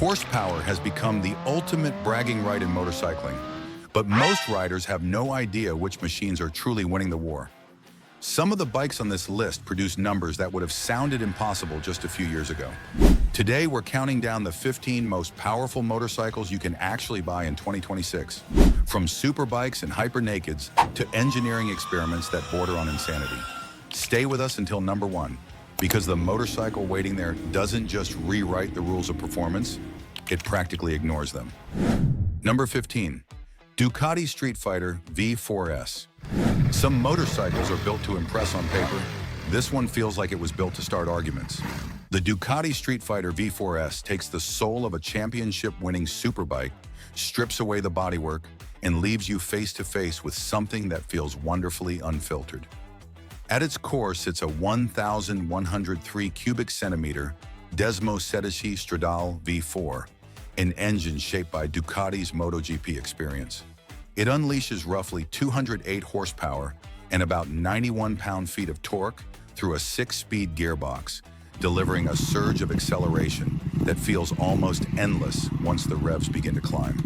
Horsepower has become the ultimate bragging right in motorcycling, but most riders have no idea which machines are truly winning the war. Some of the bikes on this list produce numbers that would have sounded impossible just a few years ago. Today, we're counting down the 15 most powerful motorcycles you can actually buy in 2026. From superbikes and hyper-nakeds to engineering experiments that border on insanity. Stay with us until number one, because the motorcycle waiting there doesn't just rewrite the rules of performance, it practically ignores them. Number 15, Ducati Streetfighter V4S. Some motorcycles are built to impress on paper. This one feels like it was built to start arguments. The Ducati Streetfighter V4S takes the soul of a championship-winning superbike, strips away the bodywork, and leaves you face-to-face with something that feels wonderfully unfiltered. At its core sits a 1,103 cubic centimeter 𝐏𝐄𝐑 V4, an engine shaped by Ducati's MotoGP experience. It unleashes roughly 208 horsepower and about 91 pound-feet of torque through a 6-speed gearbox, delivering a surge of acceleration that feels almost endless once the revs begin to climb.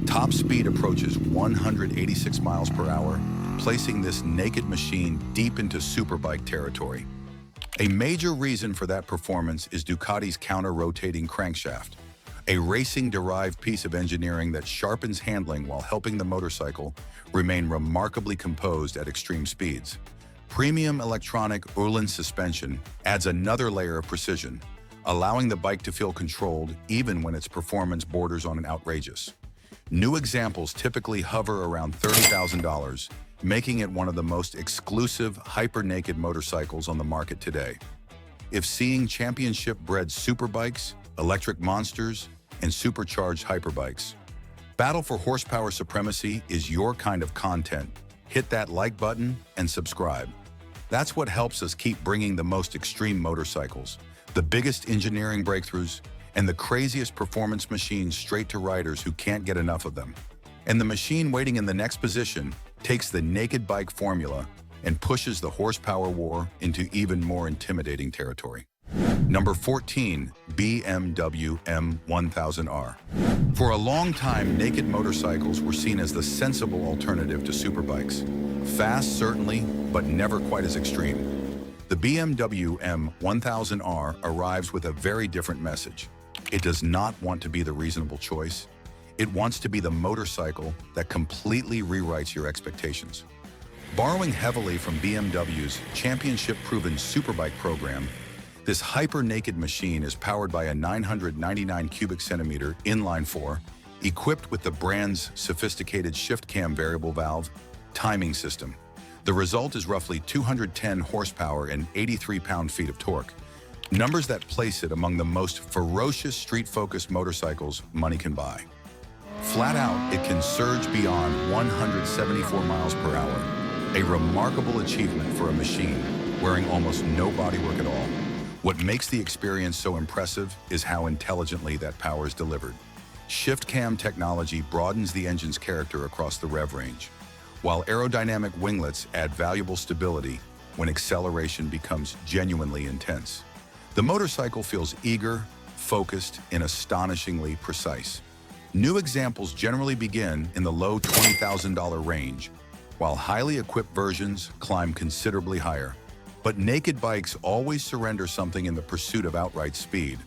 Top speed approaches 186 miles per hour, placing this naked machine deep into superbike territory. A major reason for that performance is Ducati's counter-rotating crankshaft, a racing-derived piece of engineering that sharpens handling while helping the motorcycle remain remarkably composed at extreme speeds. Premium electronic Öhlins suspension adds another layer of precision, allowing the bike to feel controlled even when its performance borders on an outrageous. New examples typically hover around $30,000, making it one of the most exclusive hyper-naked motorcycles on the market today. If seeing championship-bred superbikes, electric monsters, and supercharged hyperbikes battle for horsepower supremacy is your kind of content, hit that like button and subscribe. That's what helps us keep bringing the most extreme motorcycles, the biggest engineering breakthroughs, and the craziest performance machines straight to riders who can't get enough of them. And the machine waiting in the next position takes the naked bike formula and pushes the horsepower war into even more intimidating territory. Number 14, BMW M1000R. For a long time, naked motorcycles were seen as the sensible alternative to superbikes. Fast, certainly, but never quite as extreme. The BMW M1000R arrives with a very different message. It does not want to be the reasonable choice. It wants to be the motorcycle that completely rewrites your expectations. Borrowing heavily from BMW's championship-proven superbike program, this hyper-naked machine is powered by a 999 cubic centimeter inline-4, equipped with the brand's sophisticated shift cam variable valve timing system. The result is roughly 210 horsepower and 83 pound-feet of torque, numbers that place it among the most ferocious street-focused motorcycles money can buy. Flat out, it can surge beyond 174 miles per hour, a remarkable achievement for a machine wearing almost no bodywork at all. What makes the experience so impressive is how intelligently that power is delivered. Shift cam technology broadens the engine's character across the rev range, while aerodynamic winglets add valuable stability when acceleration becomes genuinely intense. The motorcycle feels eager, focused, and astonishingly precise. New examples generally begin in the low $20,000 range, while highly equipped versions climb considerably higher. But naked bikes always surrender something in the pursuit of outright speed.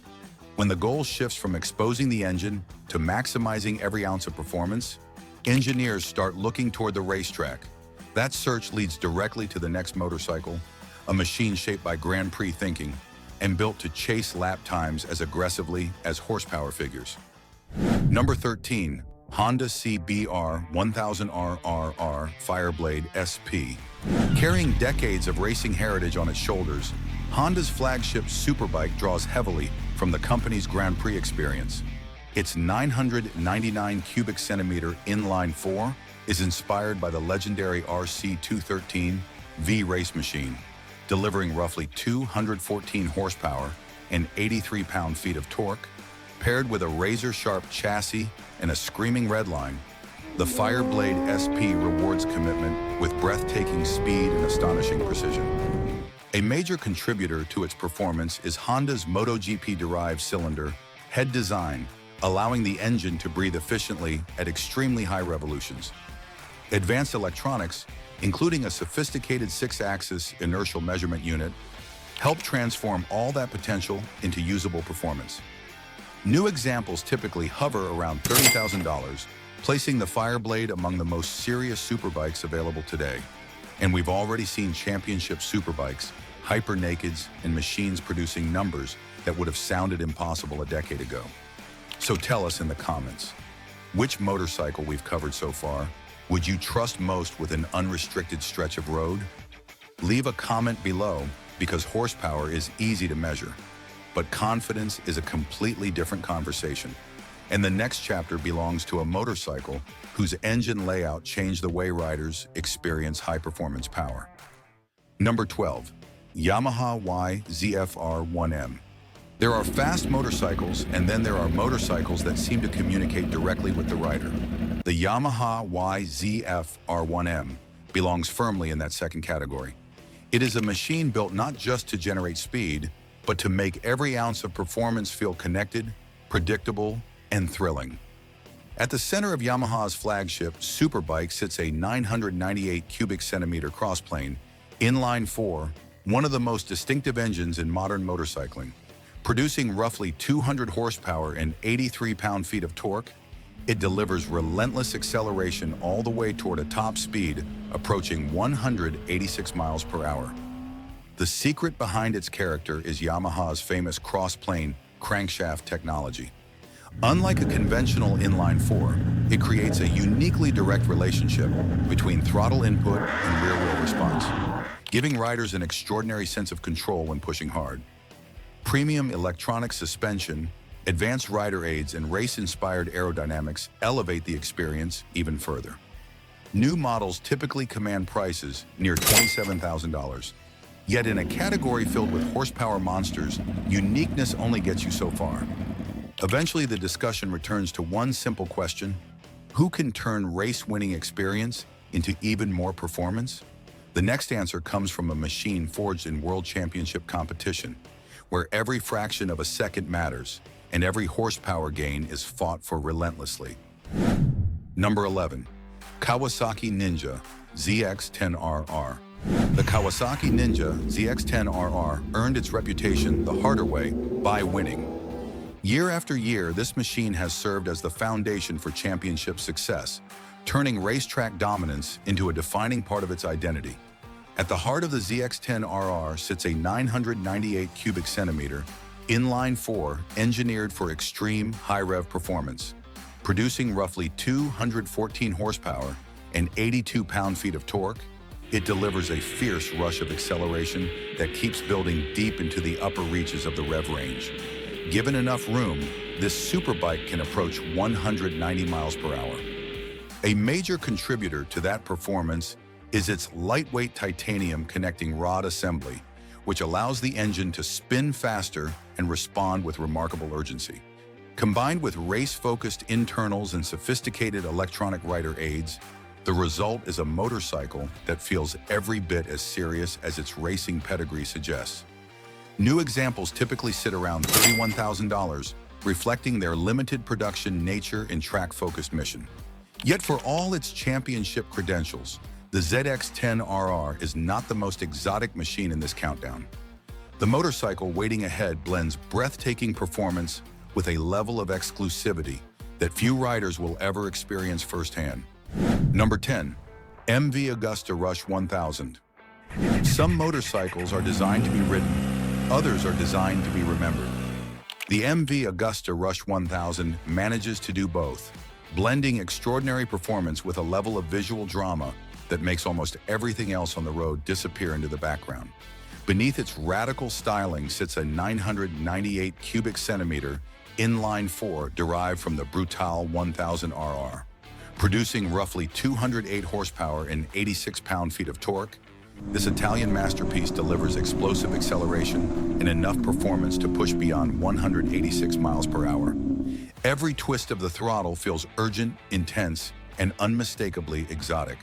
When the goal shifts from exposing the engine to maximizing every ounce of performance, engineers start looking toward the racetrack. That search leads directly to the next motorcycle, a machine shaped by Grand Prix thinking and built to chase lap times as aggressively as horsepower figures. Number 13, Honda CBR 1000RRR Fireblade SP. Carrying decades of racing heritage on its shoulders, Honda's flagship superbike draws heavily from the company's Grand Prix experience. Its 999 cubic centimeter inline-4 is inspired by the legendary RC213 V race machine, delivering roughly 214 horsepower and 83 pound-feet of torque. Paired with a razor-sharp chassis and a screaming redline, the Fireblade SP rewards commitment with breathtaking speed and astonishing precision. A major contributor to its performance is Honda's MotoGP-derived cylinder head design, allowing the engine to breathe efficiently at extremely high revolutions. Advanced electronics, including a sophisticated 6-axis inertial measurement unit, help transform all that potential into usable performance. New examples typically hover around $30,000, placing the Fireblade among the most serious superbikes available today. And we've already seen championship superbikes, hyper-nakeds, and machines producing numbers that would have sounded impossible a decade ago. So tell us in the comments, which motorcycle we've covered so far would you trust most with an unrestricted stretch of road? Leave a comment below, because horsepower is easy to measure, but confidence is a completely different conversation. And the next chapter belongs to a motorcycle whose engine layout changed the way riders experience high-performance power. Number 12, Yamaha YZF-R1M. There are fast motorcycles, and then there are motorcycles that seem to communicate directly with the rider. The Yamaha YZF-R1M belongs firmly in that second category. It is a machine built not just to generate speed, but to make every ounce of performance feel connected, predictable, and thrilling. At the center of Yamaha's flagship Superbike sits a 998 cubic centimeter crossplane, inline 4, one of the most distinctive engines in modern motorcycling. Producing roughly 200 horsepower and 83 pound-feet of torque, it delivers relentless acceleration all the way toward a top speed approaching 186 miles per hour. The secret behind its character is Yamaha's famous cross-plane crankshaft technology. Unlike a conventional inline-4, it creates a uniquely direct relationship between throttle input and rear-wheel response, giving riders an extraordinary sense of control when pushing hard. Premium electronic suspension, advanced rider aids, and race-inspired aerodynamics elevate the experience even further. New models typically command prices near $27,000. Yet in a category filled with horsepower monsters, uniqueness only gets you so far. Eventually, the discussion returns to one simple question: who can turn race-winning experience into even more performance? The next answer comes from a machine forged in world championship competition, where every fraction of a second matters and every horsepower gain is fought for relentlessly. Number 11, Kawasaki Ninja ZX-10RR. The Kawasaki Ninja ZX-10RR earned its reputation the harder way by winning. Year after year, this machine has served as the foundation for championship success, turning racetrack dominance into a defining part of its identity. At the heart of the ZX-10RR sits a 998 cubic centimeter, inline 4, engineered for extreme high-rev performance. Producing roughly 214 horsepower and 82 pound-feet of torque, it delivers a fierce rush of acceleration that keeps building deep into the upper reaches of the rev range. Given enough room, this superbike can approach 190 miles per hour. A major contributor to that performance is its lightweight titanium connecting rod assembly, which allows the engine to spin faster and respond with remarkable urgency. Combined with race-focused internals and sophisticated electronic rider aids, the result is a motorcycle that feels every bit as serious as its racing pedigree suggests. New examples typically sit around $31,000, reflecting their limited production nature and track-focused mission. Yet for all its championship credentials, the ZX-10RR is not the most exotic machine in this countdown. The motorcycle waiting ahead blends breathtaking performance with a level of exclusivity that few riders will ever experience firsthand. Number 10, MV Agusta Rush 1000. Some motorcycles are designed to be ridden, others are designed to be remembered. The MV Agusta Rush 1000 manages to do both, blending extraordinary performance with a level of visual drama that makes almost everything else on the road disappear into the background. Beneath its radical styling sits a 998 cubic centimeter inline 4 derived from the Brutale 1000RR. Producing roughly 208 horsepower and 86 pound-feet of torque, this Italian masterpiece delivers explosive acceleration and enough performance to push beyond 186 miles per hour. Every twist of the throttle feels urgent, intense, and unmistakably exotic.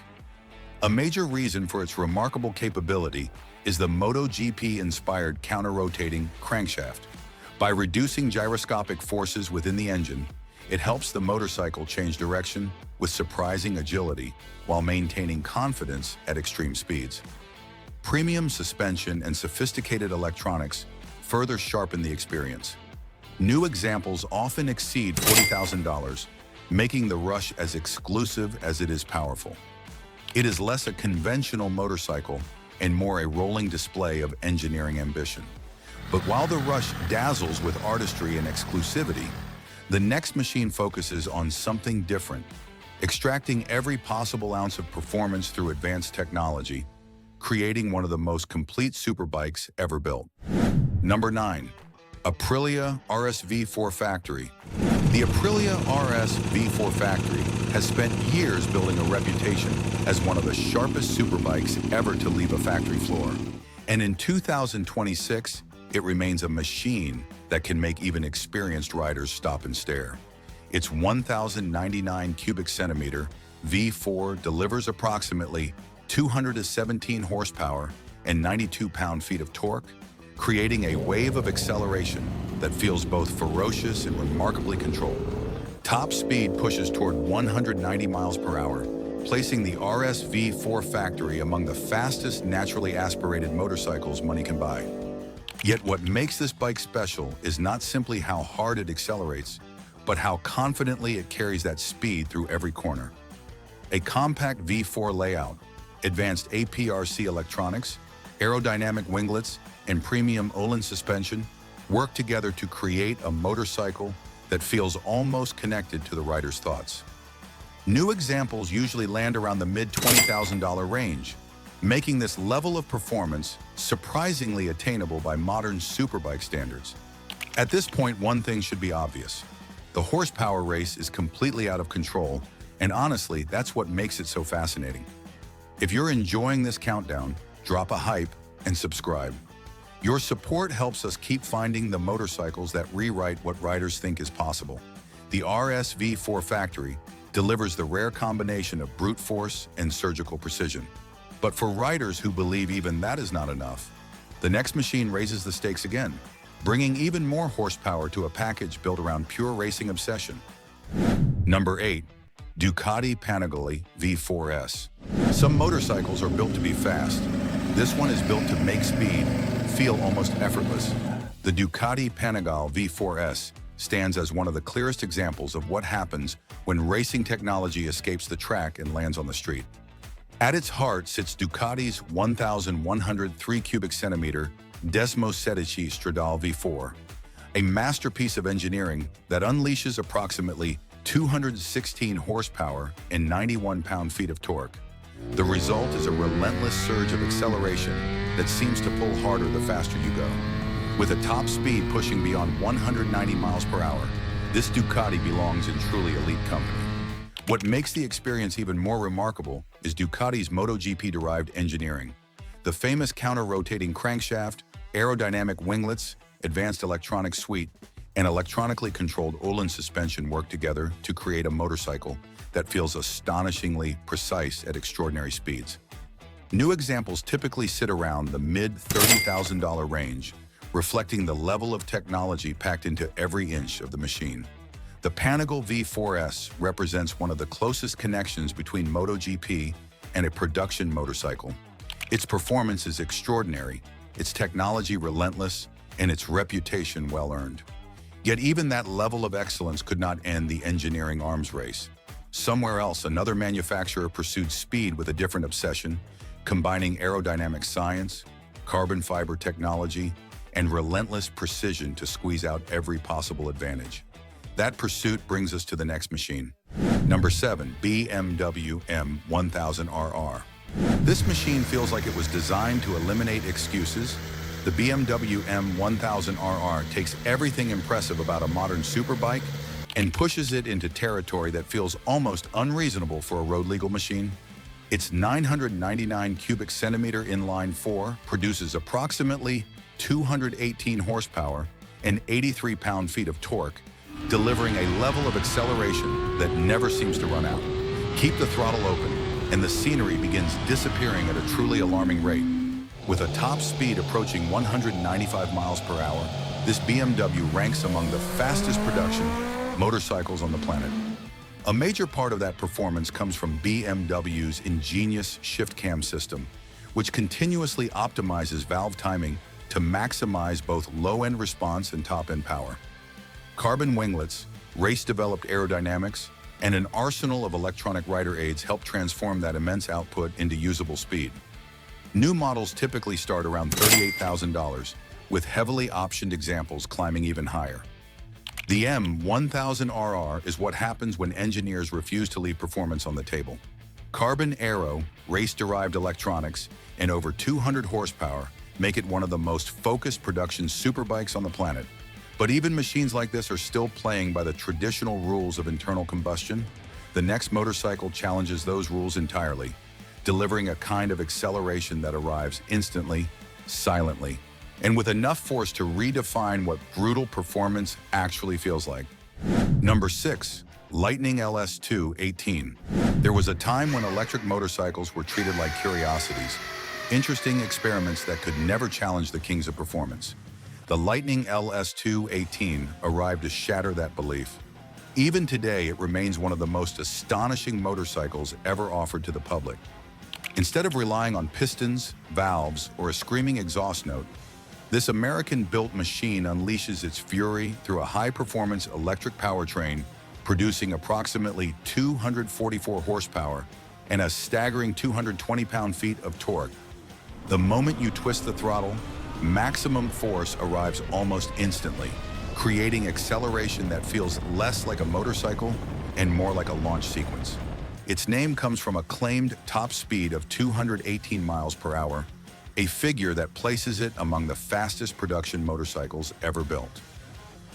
A major reason for its remarkable capability is the MotoGP-inspired counter-rotating crankshaft. By reducing gyroscopic forces within the engine, It helps the motorcycle change direction with surprising agility while maintaining confidence at extreme speeds. Premium suspension and sophisticated electronics further sharpen the experience. New examples often exceed $40,000, making the Rush as exclusive as it is powerful. It is less a conventional motorcycle and more a rolling display of engineering ambition. But while the Rush dazzles with artistry and exclusivity, the next machine focuses on something different, extracting every possible ounce of performance through advanced technology, creating one of the most complete superbikes ever built. Number 9. Aprilia RS V4 Factory. The Aprilia RS V4 Factory has spent years building a reputation as one of the sharpest superbikes ever to leave a factory floor. And in 2026, it remains a machine that can make even experienced riders stop and stare. Its 1,099 cubic centimeter V4 delivers approximately 217 horsepower and 92 pound-feet of torque, creating a wave of acceleration that feels both ferocious and remarkably controlled. Top speed pushes toward 190 miles per hour, placing the RS V4 Factory among the fastest naturally aspirated motorcycles money can buy. Yet what makes this bike special is not simply how hard it accelerates, but how confidently it carries that speed through every corner. A compact V4 layout, advanced APRC electronics, aerodynamic winglets, and premium Öhlins suspension work together to create a motorcycle that feels almost connected to the rider's thoughts. New examples usually land around the mid-$20,000 range, making this level of performance surprisingly attainable by modern superbike standards. At this point, one thing should be obvious. The horsepower race is completely out of control, and honestly, that's what makes it so fascinating. If you're enjoying this countdown, drop a hype and subscribe. Your support helps us keep finding the motorcycles that rewrite what riders think is possible. The RS V4 Factory delivers the rare combination of brute force and surgical precision. But for riders who believe even that is not enough, the next machine raises the stakes again, bringing even more horsepower to a package built around pure racing obsession. Number 8. Ducati Panigale V4S. Some motorcycles are built to be fast. This one is built to make speed feel almost effortless. The Ducati Panigale V4S stands as one of the clearest examples of what happens when racing technology escapes the track and lands on the street. At its heart sits Ducati's 1,103 cubic centimeter 𝐏𝐄𝐑 Stradale V4, a masterpiece of engineering that unleashes approximately 216 horsepower and 91 pound-feet of torque. The result is a relentless surge of acceleration that seems to pull harder the faster you go. With a top speed pushing beyond 190 miles per hour, this Ducati belongs in truly elite company. What makes the experience even more remarkable is Ducati's MotoGP-derived engineering. The famous counter-rotating crankshaft, aerodynamic winglets, advanced electronic suite, and electronically controlled Öhlins suspension work together to create a motorcycle that feels astonishingly precise at extraordinary speeds. New examples typically sit around the mid-$30,000 range, reflecting the level of technology packed into every inch of the machine. The Panigale V4S represents one of the closest connections between MotoGP and a production motorcycle. Its performance is extraordinary, its technology relentless, and its reputation well-earned. Yet even that level of excellence could not end the engineering arms race. Somewhere else, another manufacturer pursued speed with a different obsession, combining aerodynamic science, carbon fiber technology, and relentless precision to squeeze out every possible advantage. That pursuit brings us to the next machine. Number 7, BMW M1000RR. This machine feels like it was designed to eliminate excuses. The BMW M1000RR takes everything impressive about a modern superbike and pushes it into territory that feels almost unreasonable for a road-legal machine. Its 999 cubic centimeter inline-4 produces approximately 218 horsepower and 83 pound-feet of torque, delivering a level of acceleration that never seems to run out. Keep the throttle open, and the scenery begins disappearing at a truly alarming rate. With a top speed approaching 195 miles per hour, this BMW ranks among the fastest production motorcycles on the planet. A major part of that performance comes from BMW's ingenious shift cam system, which continuously optimizes valve timing to maximize both low-end response and top-end power. Carbon winglets, race-developed aerodynamics, and an arsenal of electronic rider aids help transform that immense output into usable speed. New models typically start around $38,000, with heavily optioned examples climbing even higher. The M1000RR is what happens when engineers refuse to leave performance on the table. Carbon aero, race-derived electronics, and over 200 horsepower make it one of the most focused production superbikes on the planet. But even machines like this are still playing by the traditional rules of internal combustion. The next motorcycle challenges those rules entirely, delivering a kind of acceleration that arrives instantly, silently, and with enough force to redefine what brutal performance actually feels like. Number 6. Lightning LS218. There was a time when electric motorcycles were treated like curiosities, interesting experiments that could never challenge the kings of performance. The Lightning LS218 arrived to shatter that belief. Even today, it remains one of the most astonishing motorcycles ever offered to the public. Instead of relying on pistons, valves, or a screaming exhaust note, this American-built machine unleashes its fury through a high-performance electric powertrain, producing approximately 244 horsepower and a staggering 220 pound-feet of torque. The moment you twist the throttle, maximum force arrives almost instantly, creating acceleration that feels less like a motorcycle and more like a launch sequence. Its name comes from a claimed top speed of 218 miles per hour, a figure that places it among the fastest production motorcycles ever built.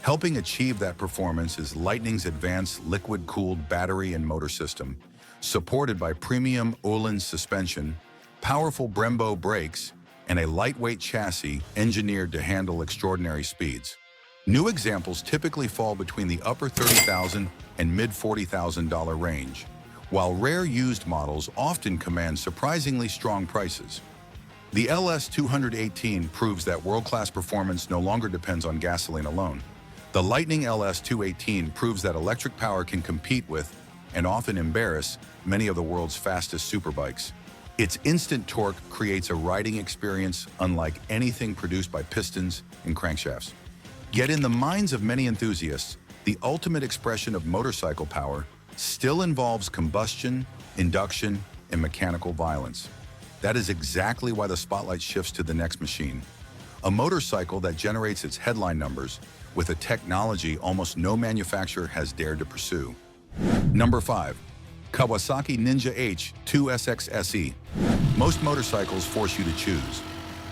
Helping achieve that performance is Lightning's advanced liquid-cooled battery and motor system, supported by premium Öhlins suspension, powerful Brembo brakes, and a lightweight chassis engineered to handle extraordinary speeds. New examples typically fall between the upper $30,000 and mid-$40,000 range, while rare used models often command surprisingly strong prices. The LS218 proves that world-class performance no longer depends on gasoline alone. The Lightning LS218 proves that electric power can compete with, and often embarrass, many of the world's fastest superbikes. Its instant torque creates a riding experience unlike anything produced by pistons and crankshafts. Yet in the minds of many enthusiasts, the ultimate expression of motorcycle power still involves combustion, induction, and mechanical violence. That is exactly why the spotlight shifts to the next machine, a motorcycle that generates its headline numbers with a technology almost no manufacturer has dared to pursue. Number 5. Kawasaki Ninja H2 SX SE. Most motorcycles force you to choose.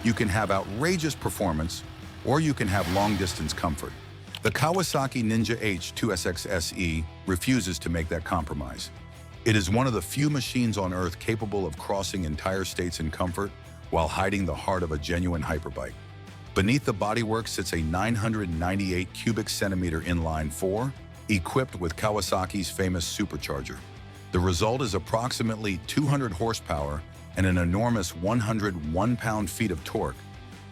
You can have outrageous performance, or you can have long-distance comfort. The Kawasaki Ninja H2 SX SE refuses to make that compromise. It is one of the few machines on Earth capable of crossing entire states in comfort while hiding the heart of a genuine hyperbike. Beneath the bodywork sits a 998 cubic centimeter inline 4, equipped with Kawasaki's famous supercharger. The result is approximately 200 horsepower and an enormous 101 pound-feet of torque,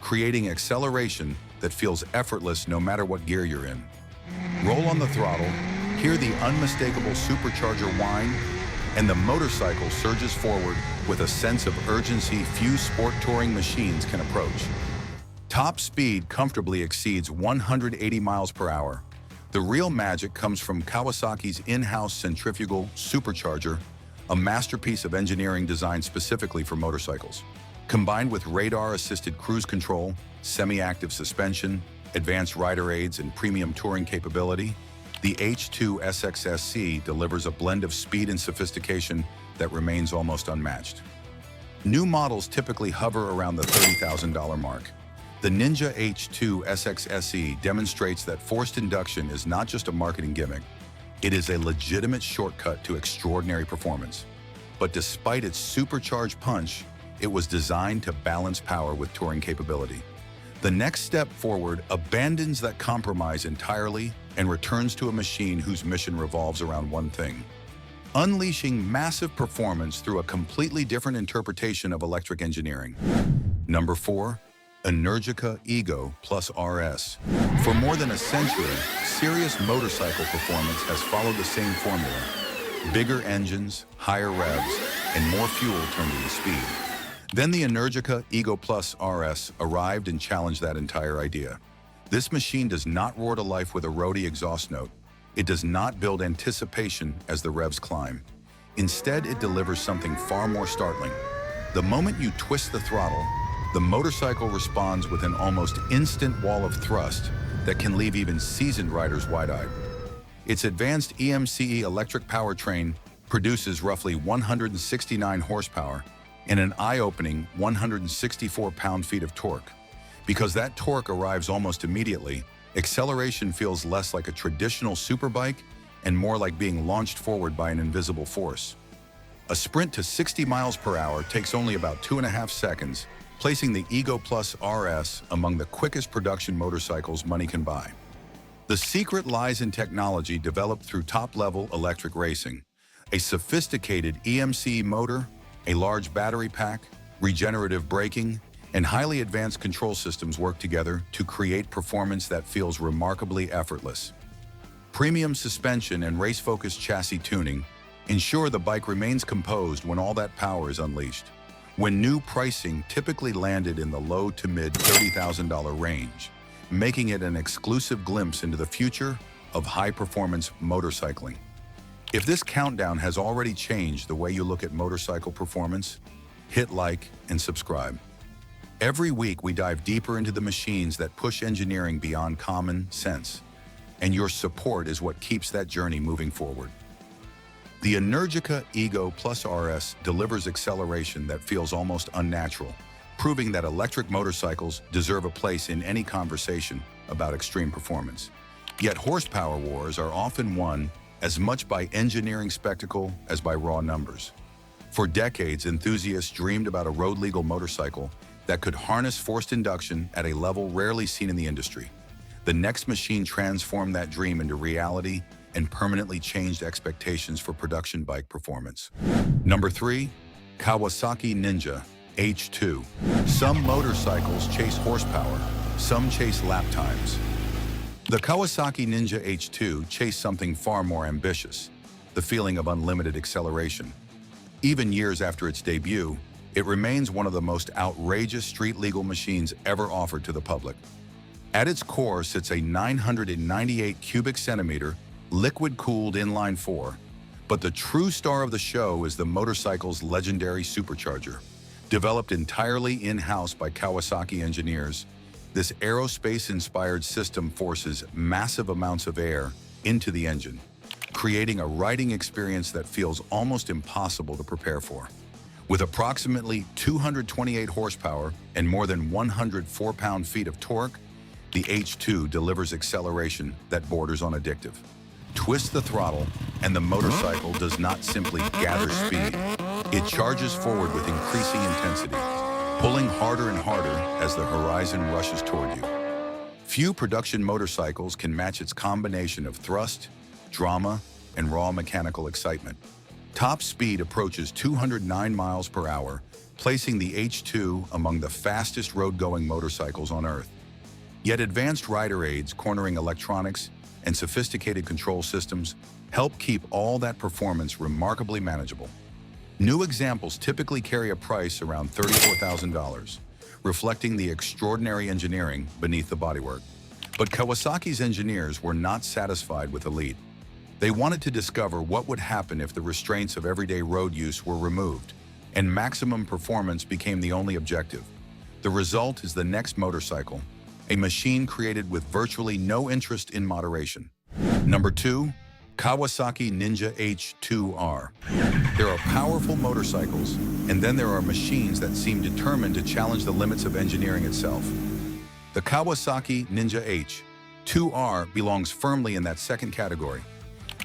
creating acceleration that feels effortless no matter what gear you're in. Roll on the throttle, hear the unmistakable supercharger whine, and the motorcycle surges forward with a sense of urgency few sport touring machines can approach. Top speed comfortably exceeds 180 miles per hour. The real magic comes from Kawasaki's in-house centrifugal supercharger, a masterpiece of engineering designed specifically for motorcycles. Combined with radar-assisted cruise control, semi-active suspension, advanced rider aids, and premium touring capability, the H2 SX SE delivers a blend of speed and sophistication that remains almost unmatched. New models typically hover around the $30,000 mark. The Ninja H2 SX SE demonstrates that forced induction is not just a marketing gimmick, it is a legitimate shortcut to extraordinary performance. But despite its supercharged punch, it was designed to balance power with touring capability. The next step forward abandons that compromise entirely and returns to a machine whose mission revolves around one thing: unleashing massive performance through a completely different interpretation of electric engineering. Number 4. Energica Ego Plus RS. For more than a century, serious motorcycle performance has followed the same formula. Bigger engines, higher revs, and more fuel turned into speed. Then the Energica Ego Plus RS arrived and challenged that entire idea. This machine does not roar to life with a roady exhaust note. It does not build anticipation as the revs climb. Instead, it delivers something far more startling. The moment you twist the throttle, the motorcycle responds with an almost instant wall of thrust that can leave even seasoned riders wide-eyed. Its advanced 𝐏𝐄𝐑 electric powertrain produces roughly 169 horsepower and an eye-opening 164 pound-feet of torque. Because that torque arrives almost immediately, acceleration feels less like a traditional superbike and more like being launched forward by an invisible force. A sprint to 60 miles per hour takes only about 2.5 seconds, placing the Ego Plus RS among the quickest production motorcycles money can buy. The secret lies in technology developed through top-level electric racing. A sophisticated 𝐏𝐄𝐑 motor, a large battery pack, regenerative braking, and highly advanced control systems work together to create performance that feels remarkably effortless. Premium suspension and race-focused chassis tuning ensure the bike remains composed when all that power is unleashed. When new pricing typically landed in the low to mid $30,000 range, making it an exclusive glimpse into the future of high-performance motorcycling. If this countdown has already changed the way you look at motorcycle performance, hit like and subscribe. Every week we dive deeper into the machines that push engineering beyond common sense, and your support is what keeps that journey moving forward. The Energica Ego Plus RS delivers acceleration that feels almost unnatural, proving that electric motorcycles deserve a place in any conversation about extreme performance. Yet horsepower wars are often won as much by engineering spectacle as by raw numbers. For decades, enthusiasts dreamed about a road-legal motorcycle that could harness forced induction at a level rarely seen in the industry. The next machine transformed that dream into reality and permanently changed expectations for production bike performance. Number 3, Kawasaki Ninja H2. Some motorcycles chase horsepower, some chase lap times. The Kawasaki Ninja H2 chased something far more ambitious, the feeling of unlimited acceleration. Even years after its debut, it remains one of the most outrageous street-legal machines ever offered to the public. At its core sits a 998 cubic centimeter liquid-cooled inline-4, but the true star of the show is the motorcycle's legendary supercharger. Developed entirely in-house by Kawasaki engineers, this aerospace-inspired system forces massive amounts of air into the engine, creating a riding experience that feels almost impossible to prepare for. With approximately 228 horsepower and more than 104 pound-feet of torque, the H2 delivers acceleration that borders on addictive. Twist the throttle, and the motorcycle does not simply gather speed. It charges forward with increasing intensity, pulling harder and harder as the horizon rushes toward you. Few production motorcycles can match its combination of thrust, drama, and raw mechanical excitement. Top speed approaches 209 miles per hour, placing the H2 among the fastest road-going motorcycles on Earth. Yet advanced rider aids, cornering electronics, and sophisticated control systems help keep all that performance remarkably manageable. New examples typically carry a price around $34,000, reflecting the extraordinary engineering beneath the bodywork. But Kawasaki's engineers were not satisfied with elite. They wanted to discover what would happen if the restraints of everyday road use were removed, and maximum performance became the only objective. The result is the next motorcycle, a machine created with virtually no interest in moderation. Number 2, Kawasaki Ninja H2R. There are powerful motorcycles, and then there are machines that seem determined to challenge the limits of engineering itself. The Kawasaki Ninja H2R belongs firmly in that second category.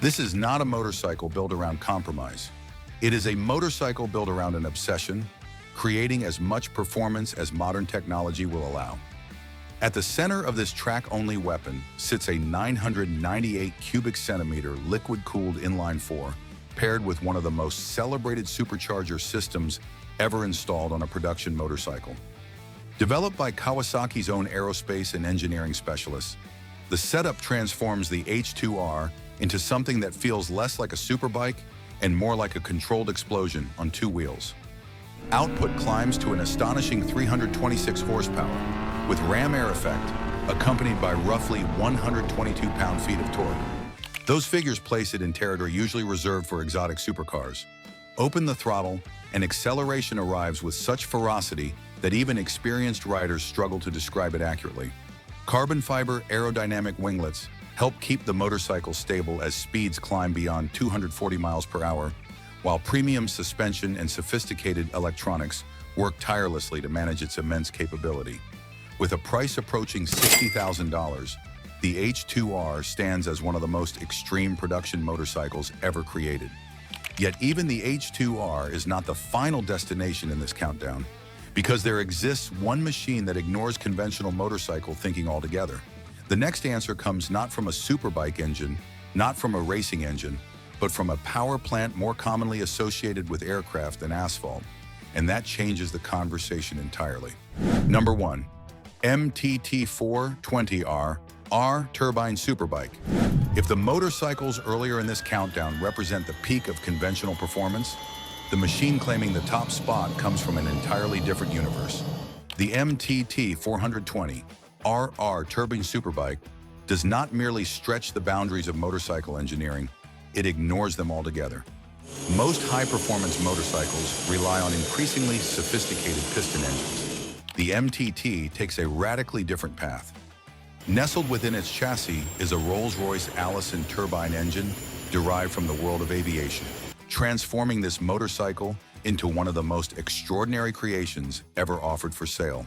This is not a motorcycle built around compromise. It is a motorcycle built around an obsession, creating as much performance as modern technology will allow. At the center of this track-only weapon sits a 998 cubic centimeter liquid-cooled inline-4, paired with one of the most celebrated supercharger systems ever installed on a production motorcycle. Developed by Kawasaki's own aerospace and engineering specialists, The setup transforms the H2R into something that feels less like a superbike and more like a controlled explosion on two wheels. Output climbs to an astonishing 326 horsepower, with ram air effect, accompanied by roughly 122 pound-feet of torque. Those figures place it in territory usually reserved for exotic supercars. Open the throttle, and acceleration arrives with such ferocity that even experienced riders struggle to describe it accurately. Carbon fiber aerodynamic winglets help keep the motorcycle stable as speeds climb beyond 240 miles per hour, while premium suspension and sophisticated electronics work tirelessly to manage its immense capability. With a price approaching $60,000, the H2R stands as one of the most extreme production motorcycles ever created. Yet even the H2R is not the final destination in this countdown, because there exists one machine that ignores conventional motorcycle thinking altogether. The next answer comes not from a superbike engine, not from a racing engine, but from a power plant more commonly associated with aircraft than asphalt, and that changes the conversation entirely. Number 1. MTT 420R Turbine Superbike. If the motorcycles earlier in this countdown represent the peak of conventional performance, the machine claiming the top spot comes from an entirely different universe. The MTT 420R Turbine Superbike does not merely stretch the boundaries of motorcycle engineering, it ignores them altogether. Most high-performance motorcycles rely on increasingly sophisticated piston engines. The MTT takes a radically different path. Nestled within its chassis is a Rolls-Royce Allison turbine engine derived from the world of aviation, transforming this motorcycle into one of the most extraordinary creations ever offered for sale.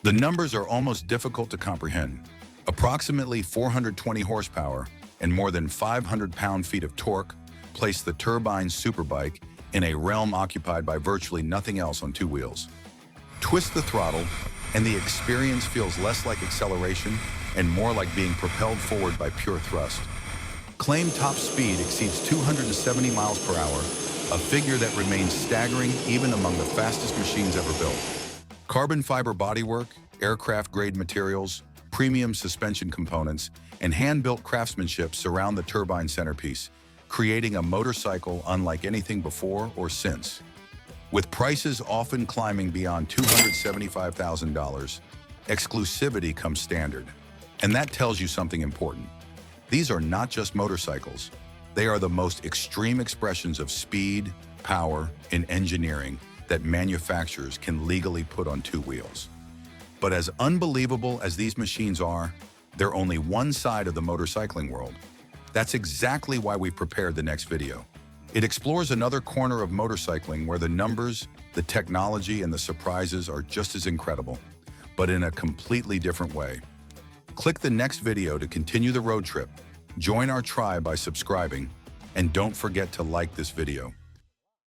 The numbers are almost difficult to comprehend. Approximately 420 horsepower and more than 500 pound-feet of torque place the Turbine Superbike in a realm occupied by virtually nothing else on two wheels. Twist the throttle, and the experience feels less like acceleration and more like being propelled forward by pure thrust. Claimed top speed exceeds 270 miles per hour, a figure that remains staggering even among the fastest machines ever built. Carbon fiber bodywork, aircraft-grade materials, premium suspension components, and hand-built craftsmanship surround the turbine centerpiece, creating a motorcycle unlike anything before or since. With prices often climbing beyond $275,000, exclusivity comes standard. And that tells you something important. These are not just motorcycles. They are the most extreme expressions of speed, power, and engineering that manufacturers can legally put on two wheels. But as unbelievable as these machines are, they're only one side of the motorcycling world. That's exactly why we prepared the next video. It explores another corner of motorcycling where the numbers, the technology, and the surprises are just as incredible, but in a completely different way. Click the next video to continue the road trip. Join our tribe by subscribing, and don't forget to like this video.